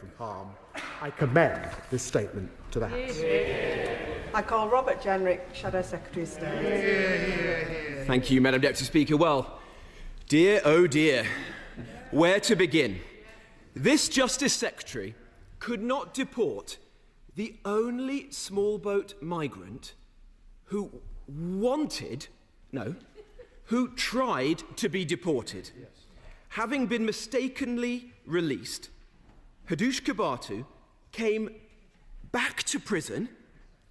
from harm. I commend this statement to the House. I call Robert Jenrick, Shadow Secretary of State. Thank you, Madam Deputy Speaker. Well, dear, oh dear, where to begin? This Justice Secretary could not deport the only small boat migrant who who tried to be deported. Yes. Having been mistakenly released, Hadush Kebatu came back to prison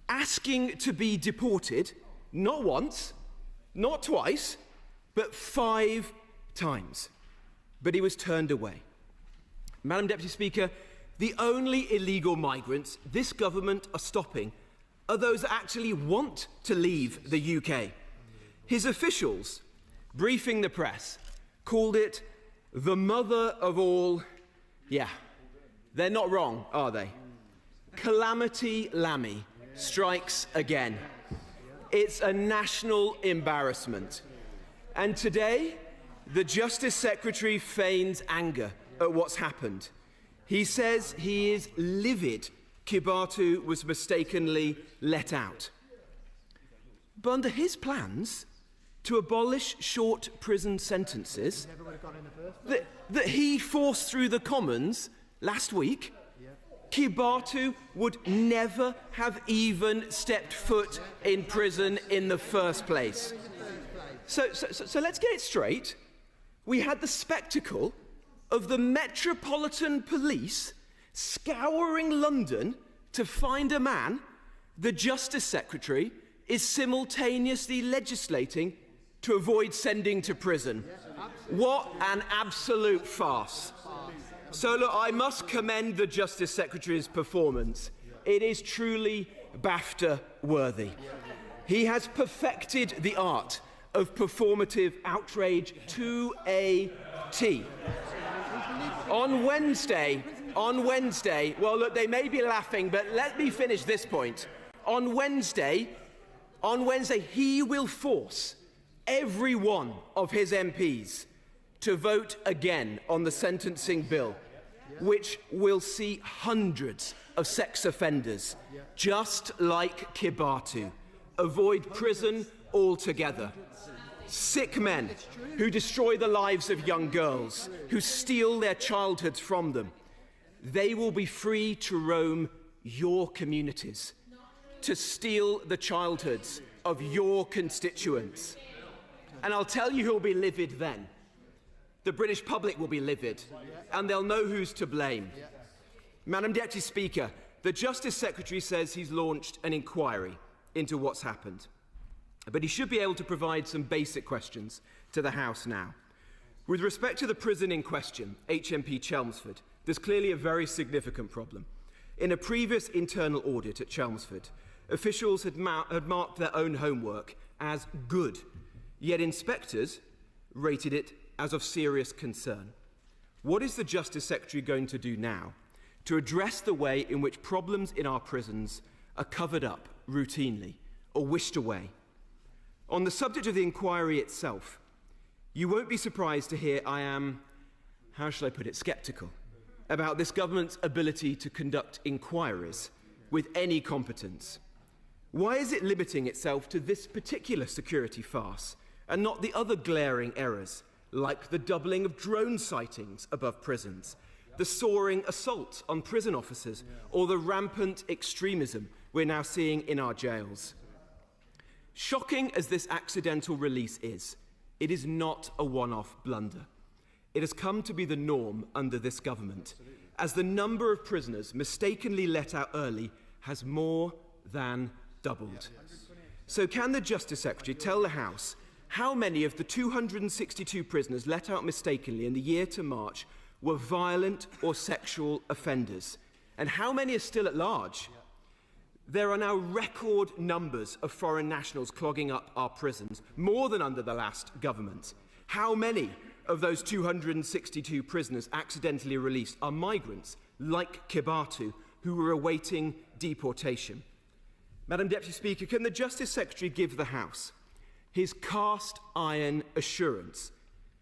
asking to be deported, not once, not twice, but 5 times. But he was turned away. Madam Deputy Speaker, the only illegal migrants this government are stopping are those that actually want to leave the UK. His officials, briefing the press, called it the mother of all... Yeah, they're not wrong, are they? Calamity Lammy strikes again. It's a national embarrassment. And today, the Justice Secretary feigns anger at what's happened. He says he is livid Kebatu was mistakenly let out. But under his plans to abolish short prison sentences that he forced through the Commons last week, Kebatu would never have even stepped foot in prison in the first place. So let's get it straight. We had the spectacle of the Metropolitan Police scouring London to find a man the Justice Secretary is simultaneously legislating to avoid sending to prison. What an absolute farce. So look, I must commend the Justice Secretary's performance. It is truly BAFTA-worthy. He has perfected the art of performative outrage to a T. On Wednesday, well, look, they may be laughing, but let me finish this point. On Wednesday, he will force every one of his MPs to vote again on the sentencing bill, which will see hundreds of sex offenders, just like Kebatu, avoid prison altogether. Sick men who destroy the lives of young girls, who steal their childhoods from them. They will be free to roam your communities, to steal the childhoods of your constituents. And I'll tell you who'll be livid then. The British public will be livid, and they'll know who's to blame. Madam Deputy Speaker, the Justice Secretary says he's launched an inquiry into what's happened. But he should be able to provide some basic questions to the House now. With respect to the prison in question, HMP Chelmsford, there's clearly a very significant problem. In a previous internal audit at Chelmsford, officials had marked their own homework as good, yet inspectors rated it as of serious concern. What is the Justice Secretary going to do now to address the way in which problems in our prisons are covered up routinely or wished away? On the subject of the inquiry itself, you won't be surprised to hear I am, how shall I put it, sceptical about this government's ability to conduct inquiries with any competence. Why is it limiting itself to this particular security farce and not the other glaring errors, like the doubling of drone sightings above prisons, the soaring assault on prison officers, or the rampant extremism we're now seeing in our jails? Shocking as this accidental release is, it is not a one-off blunder. It has come to be the norm under this government, as the number of prisoners mistakenly let out early has more than doubled. So can the Justice Secretary tell the House how many of the 262 prisoners let out mistakenly in the year to March were violent or sexual offenders? And how many are still at large? There are now record numbers of foreign nationals clogging up our prisons, more than under the last government. How many of those 262 prisoners accidentally released are migrants, like Kebatu, who were awaiting deportation? Madam Deputy Speaker, can the Justice Secretary give the House his cast-iron assurance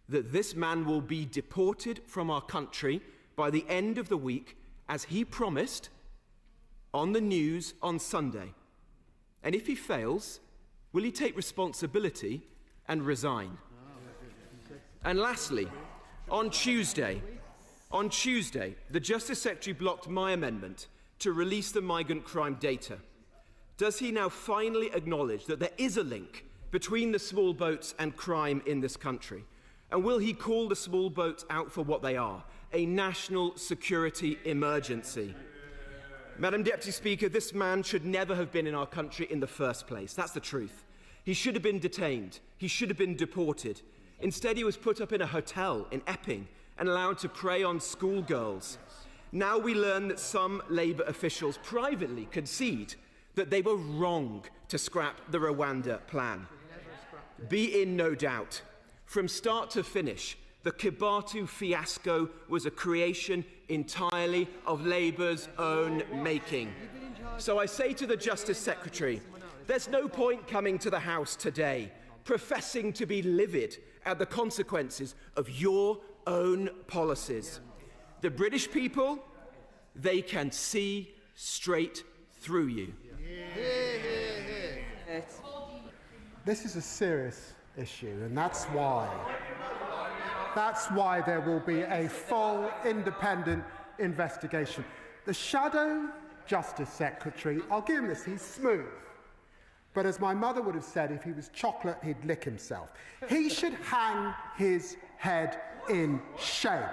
that this man will be deported from our country by the end of the week as he promised on the news on Sunday? And if he fails, will he take responsibility and resign? And lastly, on Tuesday, the Justice Secretary blocked my amendment to release the migrant crime data. Does he now finally acknowledge that there is a link between the small boats and crime in this country? And will he call the small boats out for what they are, a national security emergency? Madam Deputy Speaker, this man should never have been in our country in the first place. That's the truth. He should have been detained. He should have been deported. Instead, he was put up in a hotel in Epping and allowed to prey on schoolgirls. Now we learn that some Labour officials privately concede that they were wrong to scrap the Rwanda plan. Be in no doubt, from start to finish, the Kebatu fiasco was a creation entirely of Labour's own making. So I say to the Justice Secretary, there's no point coming to the House today professing to be livid at the consequences of your own policies. The British people, they can see straight through you. This is a serious issue, and that's why there will be a full independent investigation. The Shadow Justice Secretary, I'll give him this, he's smooth. But as my mother would have said, if he was chocolate, he'd lick himself. He should hang his head in shame.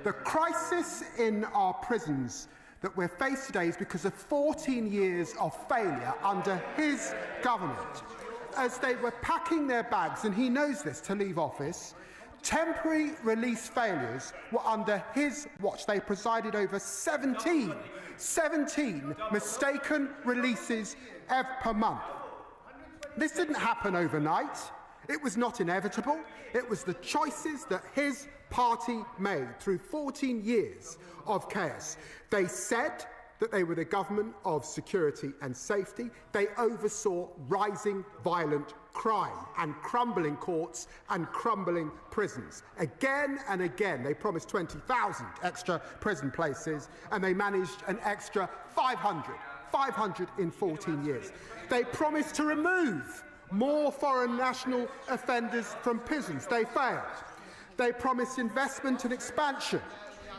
The crisis in our prisons that we're faced today is because of 14 years of failure under his government. As they were packing their bags, and he knows this, to leave office, temporary release failures were under his watch. They presided over 17 mistaken releases per month. This didn't happen overnight. It was not inevitable. It was the choices that his party made through 14 years of chaos. They said that they were the government of security and safety. They oversaw rising violent crime and crumbling courts and crumbling prisons. Again and again, they promised 20,000 extra prison places, and they managed an extra 500 in 14 years. They promised to remove more foreign national offenders from prisons. They failed. They promised investment and expansion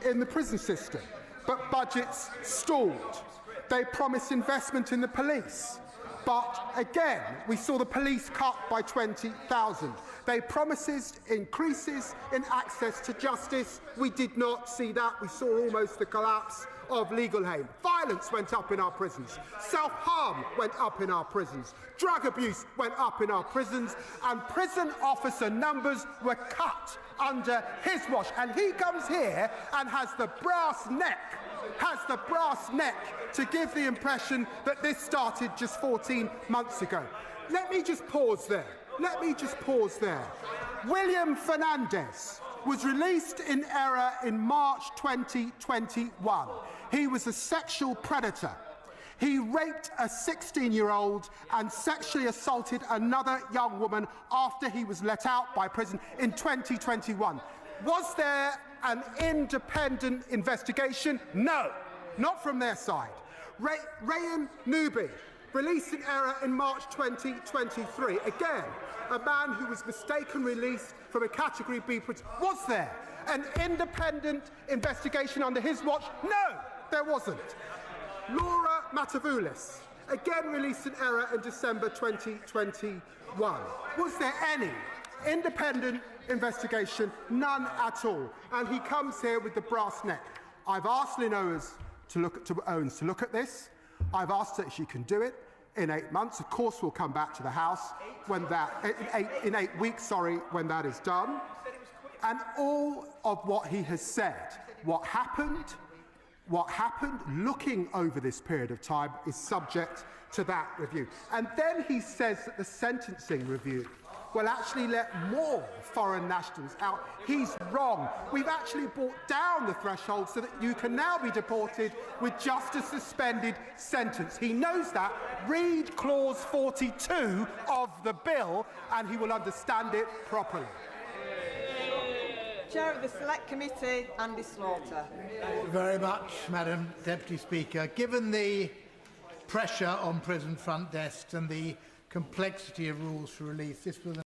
in the prison system, but budgets stalled. They promised investment in the police, but again, we saw the police cut by 20,000. They promised increases in access to justice. We did not see that. We saw almost the collapse of legal aid. Violence went up in our prisons. Self-harm went up in our prisons. Drug abuse went up in our prisons. And prison officer numbers were cut under his watch. And he comes here and has the brass neck to give the impression that this started just 14 months ago. Let me just pause there. William Fernandez was released in error in March 2021. He was a sexual predator. He raped a 16-year-old and sexually assaulted another young woman after he was let out by prison in 2021. Was there an independent investigation? No, not from their side. Rayan Nubi, released in error in March 2023. Again, a man who was mistaken released from a Category B prison. Was there an independent investigation under his watch? No, there wasn't. Laura Matavoulis, again released in error in December 2021. Was there any independent investigation? None at all. And he comes here with the brass neck. I've asked Lynn Owens to look at this. I've asked her if she can do it in 8 months. Of course, we'll come back to the House when in 8 weeks, when that is done. And all of what he has said, what happened, looking over this period of time, is subject to that review. And then he says that the sentencing review will actually let more foreign nationals out. He's wrong. We've actually brought down the threshold so that you can now be deported with just a suspended sentence. He knows that. Read clause 42 of the bill and he will understand it properly. Chair of the Select Committee, Andy Slaughter. Thank you very much, Madam Deputy Speaker. Given the pressure on prison front desks and the complexity of rules for release, this was